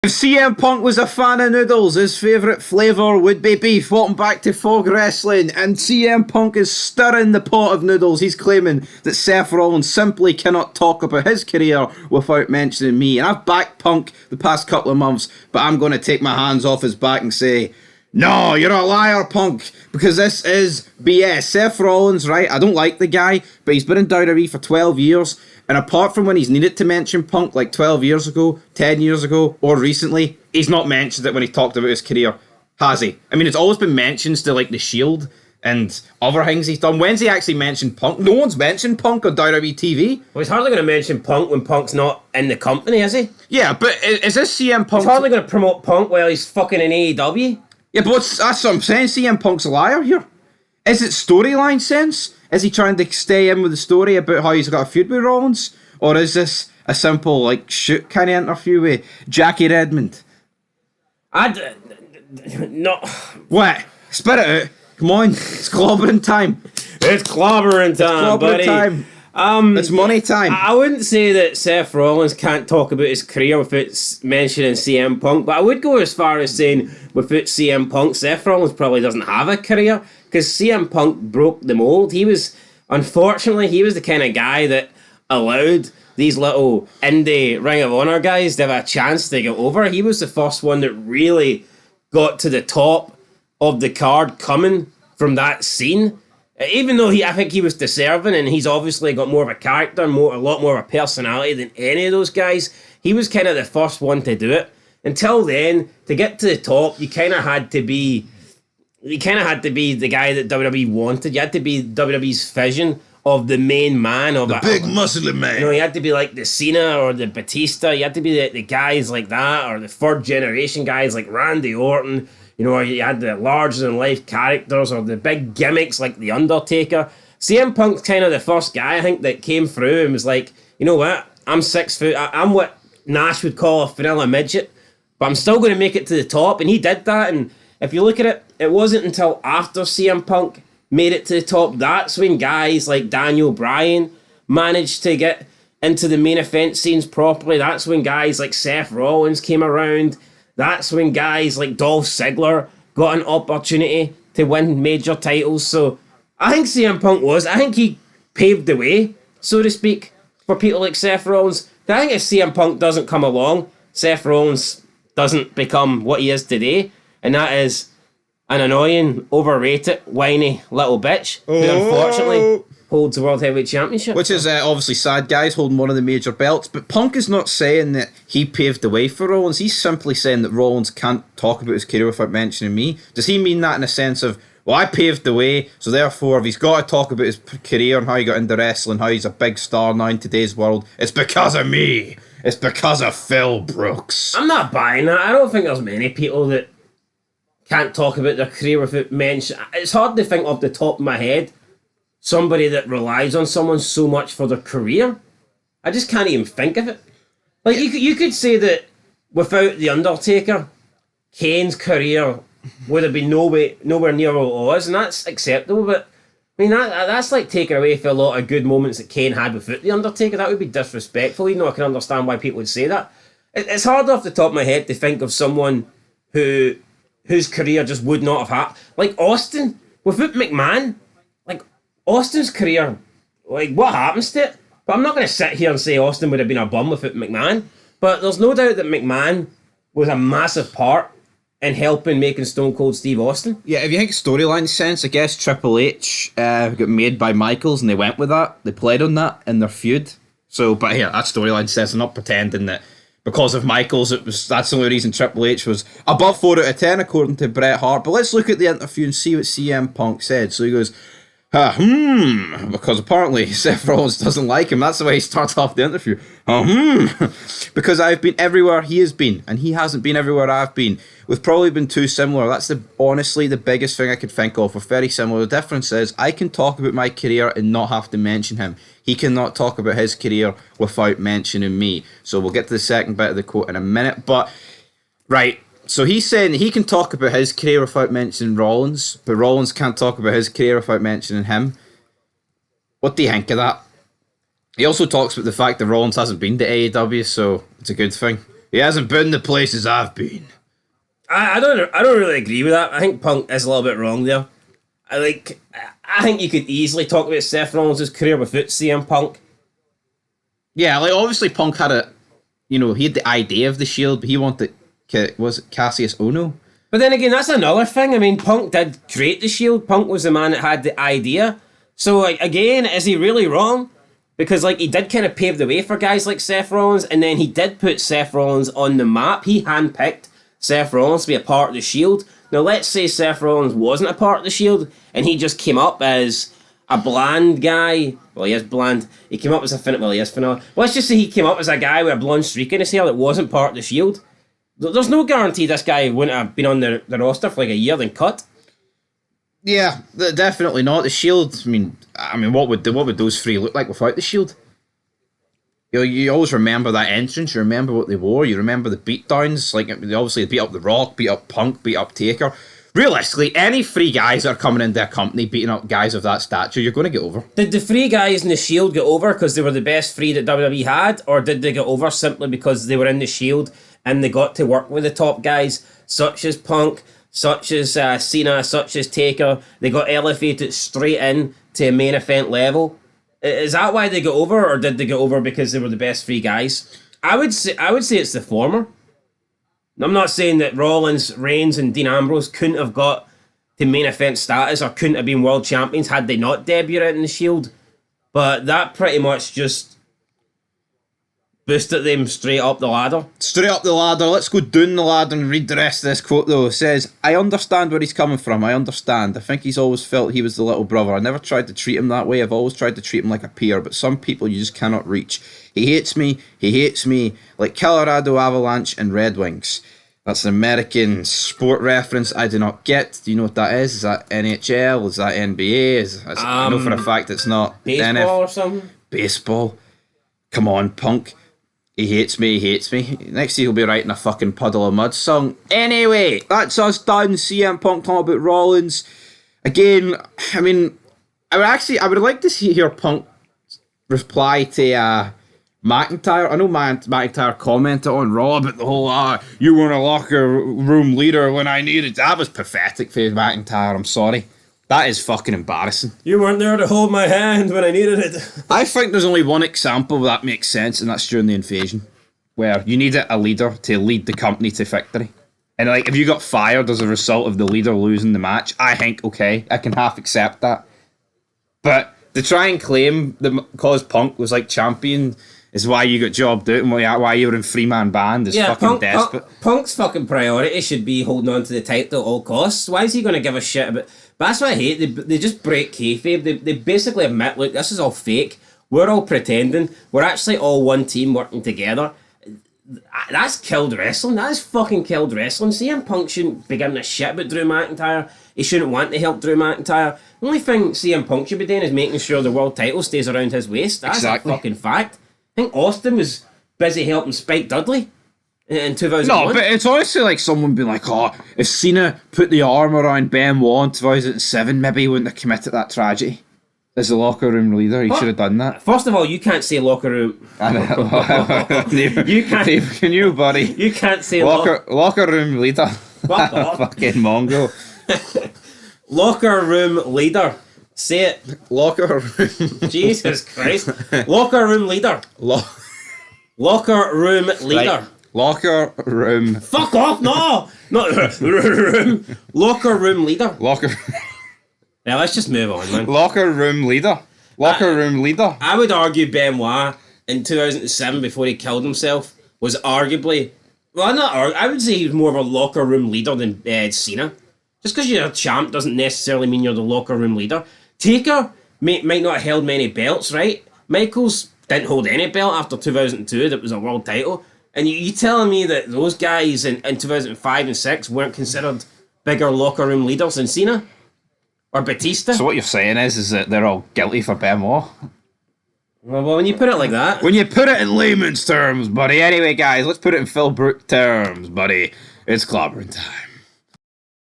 If CM Punk was a fan of noodles, his favourite flavour would be beef. Welcome back to Fog Wrestling, and CM Punk is stirring the pot of noodles. He's claiming that Seth Rollins simply cannot talk about his career without mentioning me. And I've backed Punk the past couple of months, but I'm going to take my hands off his back and say, no, you're a liar, Punk, because this is BS. Seth Rollins, right, I don't like the guy, but he's been in WWE for 12 years, and apart from when he's needed to mention Punk, like 12 years ago, 10 years ago, or recently, he's not mentioned it when he talked about his career, has he? I mean, it's always been mentions to, like, The Shield and other things he's done. When's he actually mentioned Punk? No one's mentioned Punk on WWE TV. Well, he's hardly going to mention Punk when Punk's not in the company, is he? Yeah, but is this CM Punk... He's hardly going to promote Punk while he's fucking in AEW. Yeah, but that's what I'm saying. CM Punk's a liar here. Is it storyline sense? Is he trying to stay in with the story about how he's got a feud with Rollins? Or is this a simple, like, shoot kind of interview with Jackie Redmond? No. What? Spit it out. Come on. It's clobbering time. It's clobbering time, buddy. Time. It's money time. I wouldn't say that Seth Rollins can't talk about his career without mentioning CM Punk, but I would go as far as saying without CM Punk, Seth Rollins probably doesn't have a career, because CM Punk broke the mold. Unfortunately, he was the kind of guy that allowed these little indie Ring of Honor guys to have a chance to get over. He was the first one that really got to the top of the card coming from that scene. Even though I think he was deserving, and he's obviously got more of a character, a lot more of a personality than any of those guys, he was kind of the first one to do it. Until then, to get to the top, you kind of had to be the guy that WWE wanted. You had to be WWE's vision of the main man, of the big muscly man. You know, you had to be like the Cena or the Batista. You had to be the guys like that, or the third generation guys like Randy Orton. You know, you had the larger-than-life characters or the big gimmicks like The Undertaker. CM Punk's kind of the first guy, I think, that came through and was like, you know what? I'm 6 foot. I'm what Nash would call a vanilla midget, but I'm still going to make it to the top. And he did that. And if you look at it, it wasn't until after CM Punk made it to the top, that's when guys like Daniel Bryan managed to get into the main event scenes properly. That's when guys like Seth Rollins came around. That's when guys like Dolph Ziggler got an opportunity to win major titles. So I think CM Punk I think he paved the way, so to speak, for people like Seth Rollins. I think if CM Punk doesn't come along, Seth Rollins doesn't become what he is today. And that is an annoying, overrated, whiny little bitch who unfortunately holds the World Heavyweight Championship. Which is obviously sad, guys, holding one of the major belts. But Punk is not saying that he paved the way for Rollins. He's simply saying that Rollins can't talk about his career without mentioning me. Does he mean that in a sense of, well, I paved the way, so therefore if he's got to talk about his career and how he got into wrestling, how he's a big star now in today's world, it's because of me. It's because of Phil Brooks. I'm not buying that. I don't think there's many people that can't talk about their career without mention. It's hard to think off the top of my head somebody that relies on someone so much for their career. I just can't even think of it. Like, you could say that without The Undertaker, Kane's career would have been nowhere near what it was, and that's acceptable, but I mean, that's like taking away from a lot of good moments that Kane had without The Undertaker. That would be disrespectful, even though I can understand why people would say that. It's hard off the top of my head to think of someone whose career just would not have had. Like Austin, without McMahon, like Austin's career, like what happens to it? But I'm not going to sit here and say Austin would have been a bum without McMahon. But there's no doubt that McMahon was a massive part in helping making Stone Cold Steve Austin. Yeah, if you think storyline sense, I guess Triple H got made by Michaels and they went with that. They played on that in their feud. So, but here, that storyline sense, I'm not pretending that because of Michaels, that's the only reason Triple H was above 4 out of 10 according to Bret Hart. But let's look at the interview and see what CM Punk said. So he goes, because apparently Seth Rollins doesn't like him. That's the way he starts off the interview. Because I've been everywhere he has been, and he hasn't been everywhere I've been. We've probably been too similar. That's honestly the biggest thing I could think of. We're very similar. The difference is I can talk about my career and not have to mention him. He cannot talk about his career without mentioning me. So we'll get to the second bit of the quote in a minute. But, right, so he's saying that he can talk about his career without mentioning Rollins, but Rollins can't talk about his career without mentioning him. What do you think of that? He also talks about the fact that Rollins hasn't been to AEW, so it's a good thing. He hasn't been the places I've been. I don't really agree with that. I think Punk is a little bit wrong there. I think you could easily talk about Seth Rollins' career without CM Punk. Yeah, like obviously Punk had he had the idea of the Shield, but he wanted, was it Cassius Ohno? But then again, that's another thing. I mean, Punk did create the Shield. Punk was the man that had the idea. So, like, again, is he really wrong? Because, like, he did kind of pave the way for guys like Seth Rollins, and then he did put Seth Rollins on the map. He handpicked Seth Rollins to be a part of the Shield. Now, let's say Seth Rollins wasn't a part of the Shield, and he just came up as a bland guy. Well, he is bland. He came up as a Well, he is Finale. Let's just say he came up as a guy with a blonde streak in his hair that wasn't part of the Shield. There's no guarantee this guy wouldn't have been on the roster for like a year then cut. Yeah, definitely not. The Shield, I mean, what would those three look like without the Shield? You always remember that entrance. You remember what they wore. You remember the beatdowns. Like, obviously, they beat up The Rock, beat up Punk, beat up Taker. Realistically, any three guys that are coming into a company beating up guys of that stature, you're going to get over. Did the three guys in the Shield get over because they were the best three that WWE had, or did they get over simply because they were in the Shield and they got to work with the top guys, such as Punk, such as Cena, such as Taker? They got elevated straight in to a main event level. Is that why they got over, or did they get over because they were the best three guys? I would say it's the former. I'm not saying that Rollins, Reigns, and Dean Ambrose couldn't have got to main event status or couldn't have been world champions had they not debuted in the Shield, but that pretty much just boosted them straight up the ladder. Straight up the ladder. Let's go down the ladder and read the rest of this quote, though. It says, I understand where he's coming from. I understand. I think he's always felt he was the little brother. I never tried to treat him that way. I've always tried to treat him like a peer, but some people you just cannot reach. He hates me. He hates me. Like Colorado Avalanche and Red Wings. That's an American sport reference I do not get. Do you know what that is? Is that NHL? Is that NBA? I know for a fact it's not. Baseball or something? Baseball. Come on, Punk. He hates me, he hates me. Next year he'll be writing a fucking Puddle of Mud song. Anyway, that's us done. CM Punk talking about Rollins. Again, I mean, I would like to hear Punk reply to McIntyre. I know McIntyre commented on Raw about the whole, you were a locker room leader when I needed. That was pathetic for McIntyre, I'm sorry. That is fucking embarrassing. You weren't there to hold my hand when I needed it. I think there's only one example that makes sense, and that's during the invasion, where you needed a leader to lead the company to victory. And like, if you got fired as a result of the leader losing the match, I think, okay, I can half accept that. But to try and claim that because Punk was like champion is why you got jobbed out and why you were in three-man band is fucking desperate. Punk's fucking priority should be holding on to the title at all costs. Why is he going to give a shit about... But that's what I hate. They just break kayfabe. They basically admit, look, this is all fake. We're all pretending. We're actually all one team working together. That's killed wrestling. That is fucking killed wrestling. CM Punk shouldn't be giving a shit about Drew McIntyre. He shouldn't want to help Drew McIntyre. The only thing CM Punk should be doing is making sure the world title stays around his waist. That's exactly a fucking fact. I think Austin was busy helping Spike Dudley in 2001. No, but it's honestly like someone being like, oh, if Cena put the arm around Benoit in 2007, maybe he wouldn't have committed that tragedy. As the locker room leader, he should have done that. First of all, you can't say locker room. You can't. Can you, buddy? You can't say locker room leader. Fuck off. Fucking Mongo. Locker room leader. Say it. Locker room. Jesus Christ. Locker room leader. Locker room leader. Right. Locker room. Fuck off! No, not room. Locker room leader. Locker. Now let's just move on, man. Locker room leader. Locker room leader. I would argue Benoit in 2007 before he killed himself was arguably, well, I would say he was more of a locker room leader than Cena. Just because you're a champ doesn't necessarily mean you're the locker room leader. Taker might not have held many belts, right? Michaels didn't hold any belt after 2002 that was a world title. And you telling me that those guys in 2005 and 6 weren't considered bigger locker room leaders than Cena? Or Batista? So what you're saying is that they're all guilty for Benoit? Well, when you put it like that... When you put it in layman's terms, buddy. Anyway, guys, let's put it in Phil Brook terms, buddy. It's clobbering time.